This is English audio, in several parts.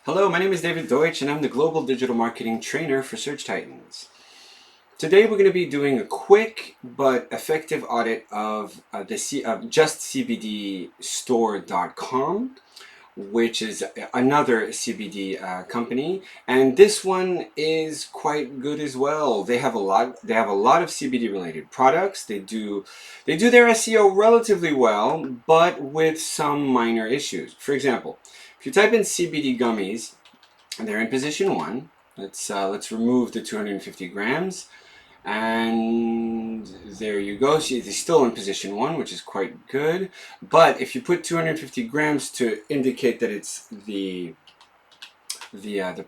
Hello, my name is David Deutsch and I'm the Global Digital Marketing Trainer for Search Titans. Today we're going to be doing a quick but effective audit of justcbdstore.com, which is another CBD company, and this one is quite good as well. They have a lot of CBD related products. They do their SEO relatively well, but with some minor issues. For example, if you type in CBD gummies, they're in position 1. Let's remove the 250 grams, and there you go. See, they're still in position 1, which is quite good. But if you put 250 grams to indicate that it's the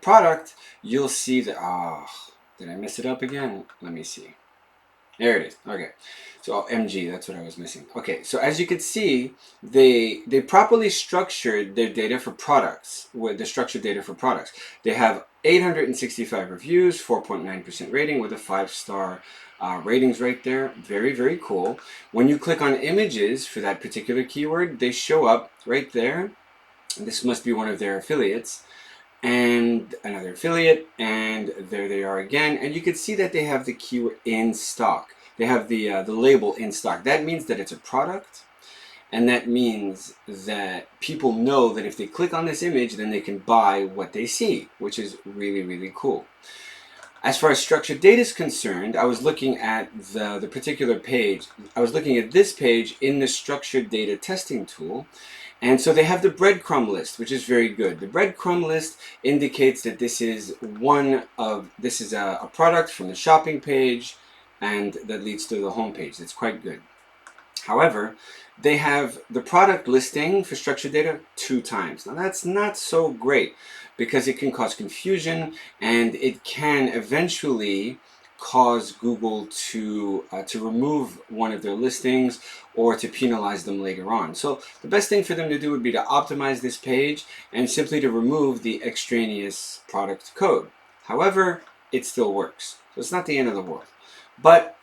product, you'll see that. Did I mess it up again? Let me see. There it is. Okay, so MG, that's what I was missing. Okay, so as you can see, they properly structured their data for products, with the structured data for products. They have 865 reviews, 4.9% rating with a 5-star ratings right there. Very, very cool. When you click on images for that particular keyword, they show up right there. This must be one of their affiliates. And another affiliate, and there they are again, and you can see that they have the keyword in stock. They have the label in stock. That means that it's a product, and that means that people know that if they click on this image, then they can buy what they see, which is really, really cool. As far as structured data is concerned, I was looking at the particular page. I was looking at this page in the structured data testing tool. And so they have the breadcrumb list, which is very good. The breadcrumb list indicates that this is a product from the shopping page, and that leads to the home page. That's quite good. However, they have the product listing for structured data 2 times. Now that's not so great because it can cause confusion, and it can eventually cause Google to remove one of their listings or to penalize them later on. So the best thing for them to do would be to optimize this page and simply to remove the extraneous product code. However, it still works. So it's not the end of the world. But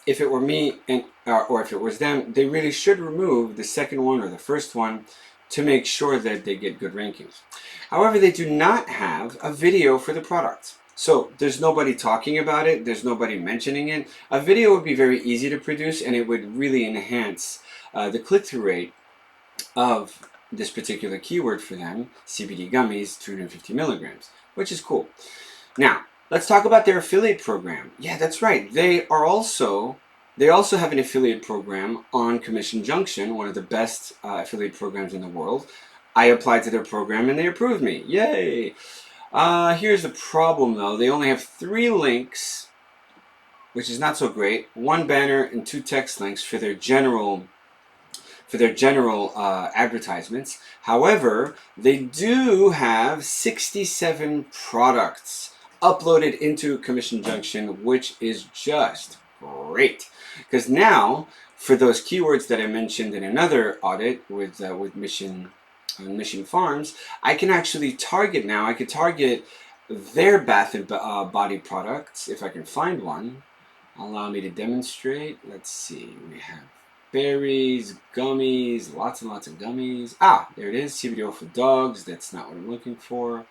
if it were me or if it was them, they really should remove the second one or the first one to make sure that they get good rankings. However, they do not have a video for the product. So there's nobody talking about it, there's nobody mentioning it. A video would be very easy to produce, and it would really enhance the click-through rate of this particular keyword for them, CBD gummies, 250 milligrams, which is cool. Now, let's talk about their affiliate program. Yeah, that's right. They also have an affiliate program on Commission Junction, one of the best affiliate programs in the world. I applied to their program and they approved me. Yay! Here's the problem though. They only have 3 links, which is not so great. 1 banner and 2 text links for their general advertisements. However, they do have 67 products uploaded into Commission Junction, which is just great. Because now, for those keywords that I mentioned in another audit with Mission Farms, I can actually target now. I could target their bath and body products if I can find one. Allow me to demonstrate. Let's see. We have berries, gummies, lots and lots of gummies. There it is. CBD for dogs. That's not what I'm looking for.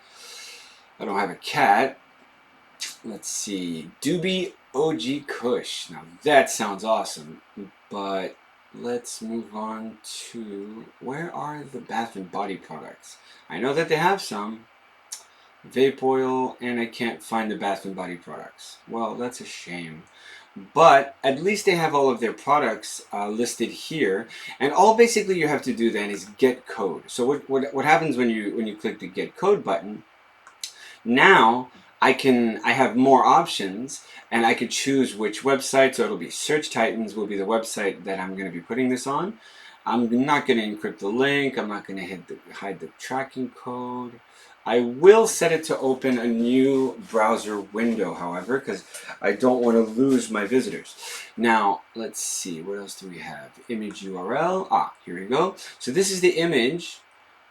I don't have a cat. Let's see. Doobie OG Kush. Now that sounds awesome, but let's move on to, where are the bath and body products? I know that they have some. Vape oil, and I can't find the bath and body products. Well, that's a shame. But at least they have all of their products listed here, and all basically you have to do then is get code. So what happens when you click the get code button? Now I have more options, and I could choose which website. So it'll be Search Titans will be the website that I'm going to be putting this on. I'm not going to encrypt the link. I'm not going to hide the tracking code. I will set it to open a new browser window, however, because I don't want to lose my visitors. Now, let's see. What else do we have? Image URL. Here we go. So this is the image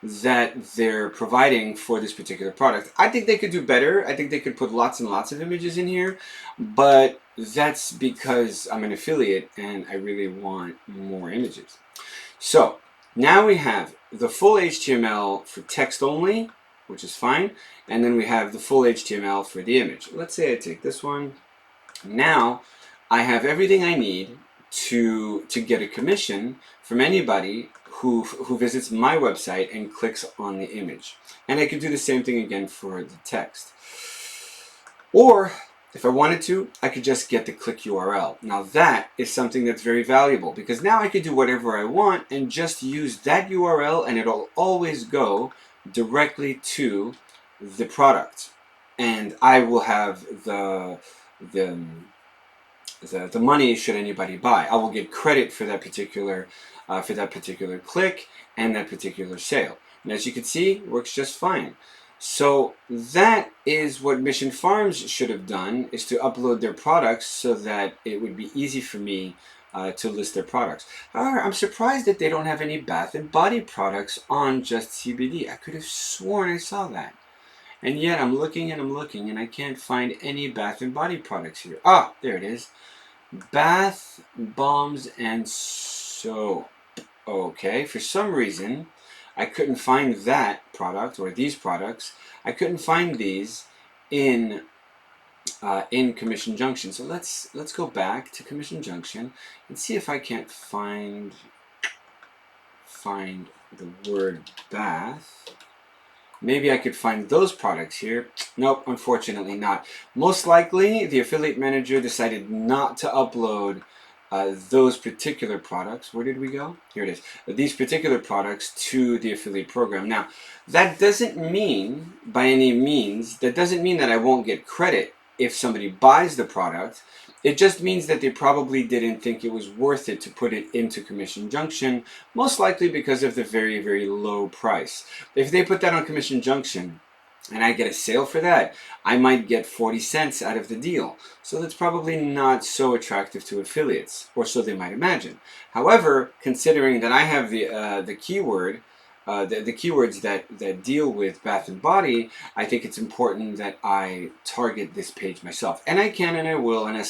that they're providing for this particular product. I think they could do better. I think they could put lots and lots of images in here, but that's because I'm an affiliate and I really want more images. So now we have the full HTML for text only, which is fine. And then we have the full HTML for the image. Let's say I take this one. Now I have everything I need to get a commission from anybody who visits my website and clicks on the image. And I could do the same thing again for the text. Or if I wanted to, I could just get the click URL. Now that is something that's very valuable, because now I could do whatever I want and just use that URL, and it'll always go directly to the product. And I will have the money should anybody buy. I will get credit for that particular click and that particular sale. And as you can see, it works just fine. So that is what Mission Farms should have done, is to upload their products so that it would be easy for me to list their products. However, I'm surprised that they don't have any bath and body products on just CBD. I could have sworn I saw that. And yet I'm looking and I can't find any bath and body products here. Ah, there it is. Bath, bombs, and soap. Okay, for some reason I couldn't find that product, or these products. I couldn't find these in Commission Junction. So let's go back to Commission Junction and see if I can't find the word bath. Maybe I could find those products here. Nope, unfortunately not. Most likely the affiliate manager decided not to upload those particular products. Where did we go? Here it is. These particular products to the affiliate program. Now, that doesn't mean, by any means, that I won't get credit if somebody buys the product. It just means that they probably didn't think it was worth it to put it into Commission Junction, most likely because of the very, very low price. If they put that on Commission Junction and I get a sale for that, I might get 40 cents out of the deal. So that's probably not so attractive to affiliates, or so they might imagine. However, considering that I have the keyword, the keywords that deal with bath and body, I think it's important that I target this page myself. And I can, and I will, and I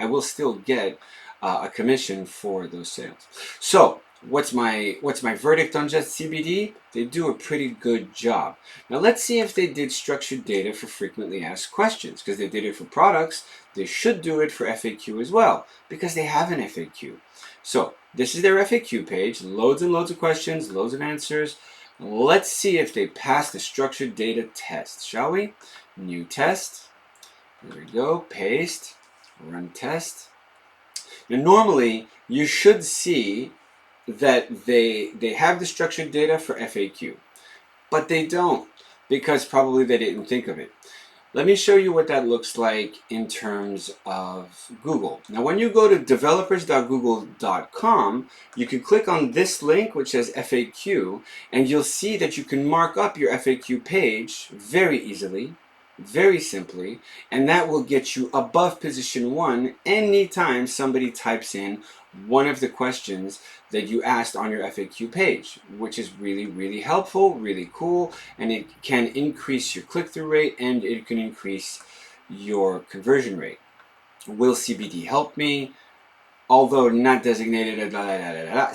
will still get a commission for those sales. So what's my verdict on just CBD? They do a pretty good job. Now let's see if they did structured data for frequently asked questions, because they did it for products. They should do it for FAQ as well, because they have an FAQ. So this is their FAQ page, loads and loads of questions, loads of answers. Let's see if they pass the structured data test, shall we? New test. There we go. Paste. Run test. Now normally you should see that they have the structured data for FAQ, but they don't, because probably they didn't think of it. Let me show you what that looks like in terms of Google. Now when you go to developers.google.com, you can click on this link which says FAQ, and you'll see that you can mark up your FAQ page very easily, very simply, and that will get you above position 1 anytime somebody types in one of the questions that you asked on your FAQ page, which is really, really helpful, really cool, and it can increase your click-through rate and it can increase your conversion rate. Will CBD help me? Although not designated,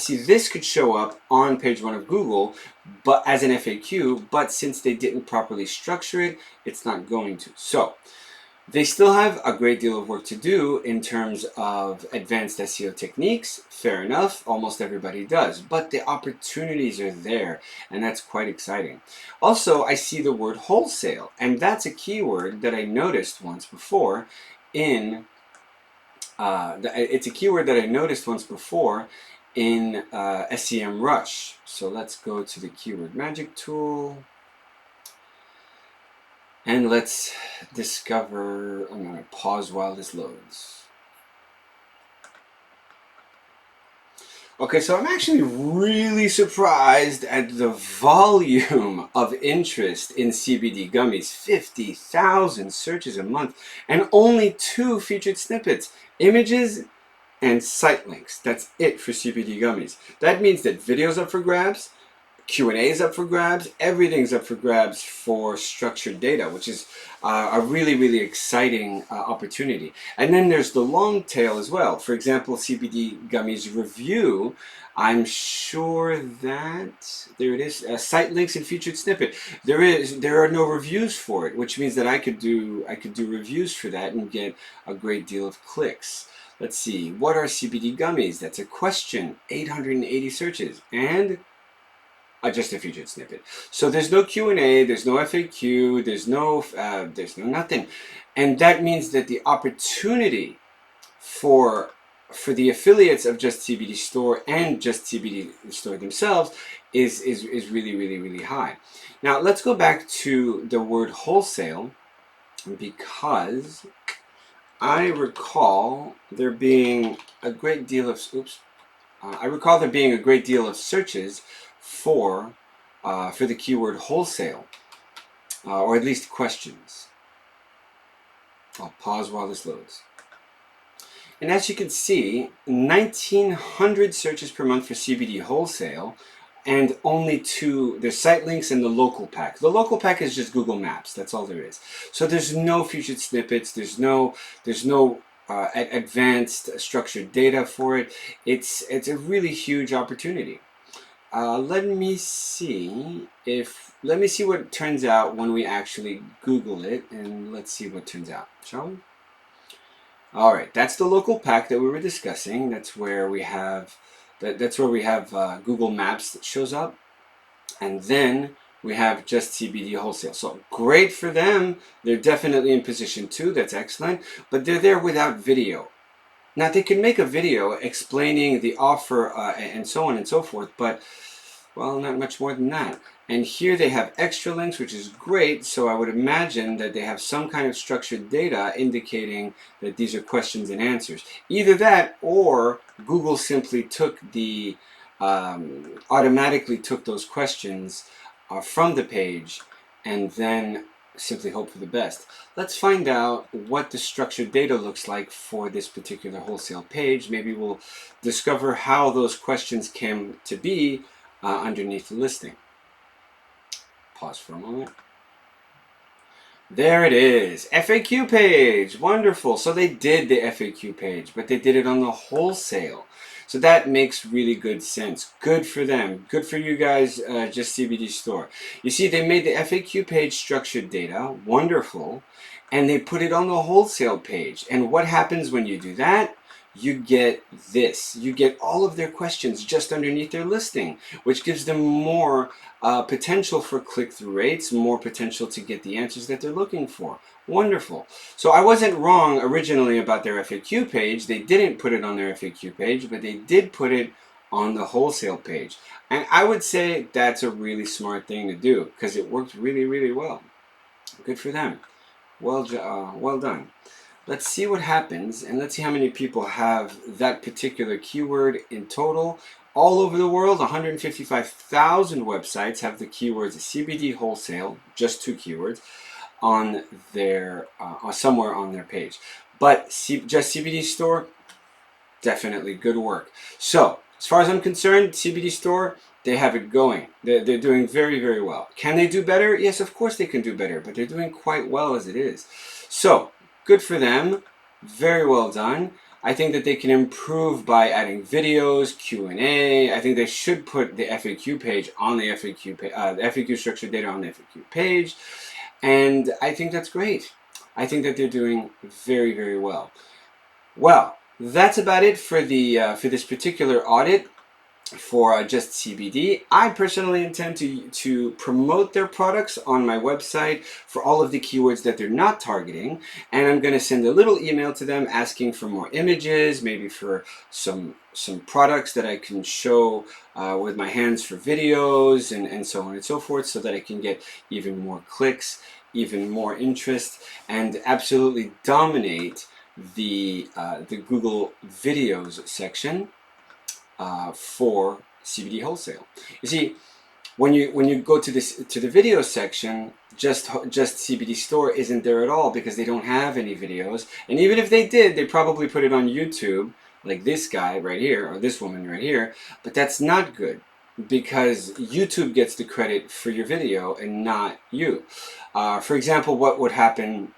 See, this could show up on page 1 of Google, but as an FAQ, but since they didn't properly structure it, it's not going to. So they still have a great deal of work to do in terms of advanced SEO techniques. Fair enough, almost everybody does, but the opportunities are there, and that's quite exciting. Also, I see the word wholesale, and that's a keyword that I noticed once before in SEMrush. So let's go to the keyword magic tool. And let's discover, I'm going to pause while this loads. Okay, so I'm actually really surprised at the volume of interest in CBD gummies. 50,000 searches a month, and only 2 featured snippets, images and site links. That's it for CBD gummies. That means that video's up for grabs, Q&A is up for grabs, everything's up for grabs for structured data, which is a really, really exciting opportunity. And then there's the long tail as well. For example, CBD Gummies Review I'm sure that there it is. Site links and featured snippet. There are no reviews for it, which means that I could do reviews for that and get a great deal of clicks. Let's see. What are CBD gummies? That's a question. 880 searches and just a featured snippet. So there's no Q&A, there's no FAQ, there's no nothing, and that means that the opportunity for the affiliates of Just CBD Store and Just CBD Store themselves is really, really, really high. Now let's go back to the word wholesale, because I recall there being a great deal of searches for the keyword wholesale, or at least questions. I'll pause while this loads. And as you can see, 1,900 searches per month for CBD wholesale, and only there's site links and the local pack. The local pack is just Google Maps. That's all there is. So there's no featured snippets. There's no advanced structured data for it. It's a really huge opportunity. Let me see what turns out when we actually Google it, and let's see what turns out, shall we? All right, that's the local pack that we were discussing. That's where we have Google Maps that shows up, and then we have Just CBD wholesale. So great for them. They're definitely in position 2. That's excellent, but they're there without video. Now they can make a video explaining the offer and so on and so forth, but well, not much more than that. And here they have extra links, which is great. So I would imagine that they have some kind of structured data indicating that these are questions and answers. Either that, or Google simply automatically took those questions from the page and then simply hope for the best. Let's find out what the structured data looks like for this particular wholesale page. Maybe we'll discover how those questions came to be underneath the listing. Pause for a moment. There it is, FAQ page. Wonderful. So they did the FAQ page, but they did it on the wholesale. So that makes really good sense. Good for them. Good for you guys, Just CBD Store. You see, they made the FAQ page structured data. Wonderful. And they put it on the wholesale page. And what happens when you do that? You get this. You get all of their questions just underneath their listing, which gives them more potential for click-through rates, more potential to get the answers that they're looking for. Wonderful. So I wasn't wrong originally about their FAQ page. They didn't put it on their FAQ page, but they did put it on the wholesale page. And I would say that's a really smart thing to do, because it worked really, really well. Good for them. Well done. Let's see what happens, and let's see how many people have that particular keyword in total. All over the world, 155,000 websites have the keywords CBD wholesale, just 2 keywords, on their somewhere on their page. But Just CBD Store, definitely good work. So as far as I'm concerned, CBD Store, they have it going. They're doing very, very well. Can they do better? Yes, of course they can do better, but they're doing quite well as it is. So good for them. Very well done. I think that they can improve by adding videos, Q&A. I think they should put the FAQ page on the FAQ page, the FAQ structured data on the FAQ page. And I think that's great. I think that they're doing very, very well. Well, that's about it for this particular audit for Just CBD. I personally intend to promote their products on my website for all of the keywords that they're not targeting, and I'm going to send a little email to them asking for more images, maybe for some products that I can show with my hands for videos and so on and so forth, so that I can get even more clicks, even more interest, and absolutely dominate the Google videos section for CBD wholesale. You see, when you go to the video section, just CBD Store isn't there at all, because they don't have any videos. And even if they did, they probably put it on YouTube, like this guy right here or this woman right here. But that's not good, because YouTube gets the credit for your video and not you. For example, what would happen?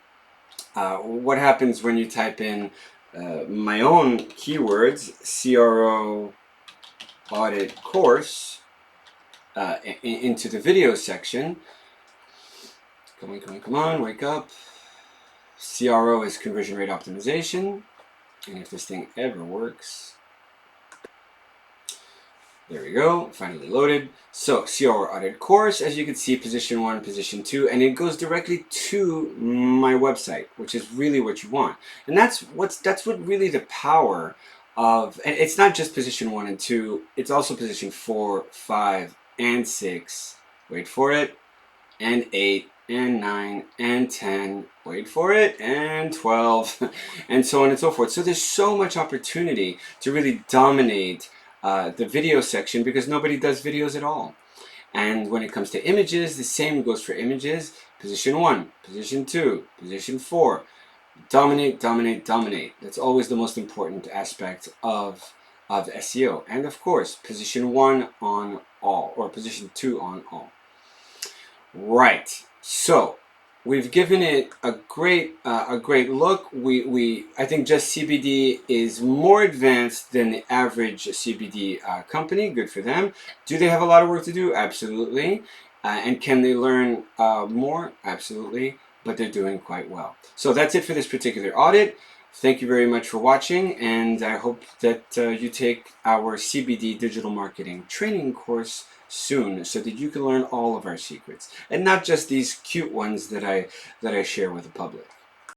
What happens when you type in my own keywords, CRO Audit course into the video section. Come on, wake up. CRO is conversion rate optimization. And if this thing ever works, there we go, finally loaded. So CRO audit course, as you can see, position 1, position 2, and it goes directly to my website, which is really what you want. And that's what really the power of, and it's not just position 1 and 2, it's also position 4, 5, and 6. Wait for it, and 8, and 9, and 10, wait for it, and 12, and so on and so forth. So there's so much opportunity to really dominate the video section because nobody does videos at all. And when it comes to images, the same goes for images. Position 1, position 2, position 4. Dominate, dominate, dominate. That's always the most important aspect of SEO. And of course, position 1 on all, or position 2 on all. Right. So we've given it a great look. I think Just CBD is more advanced than the average CBD company. Good for them. Do they have a lot of work to do? Absolutely. And can they learn more? Absolutely. But they're doing quite well. So that's it for this particular audit. Thank you very much for watching, and I hope that you take our CBD digital marketing training course soon so that you can learn all of our secrets and not just these cute ones that I share with the public.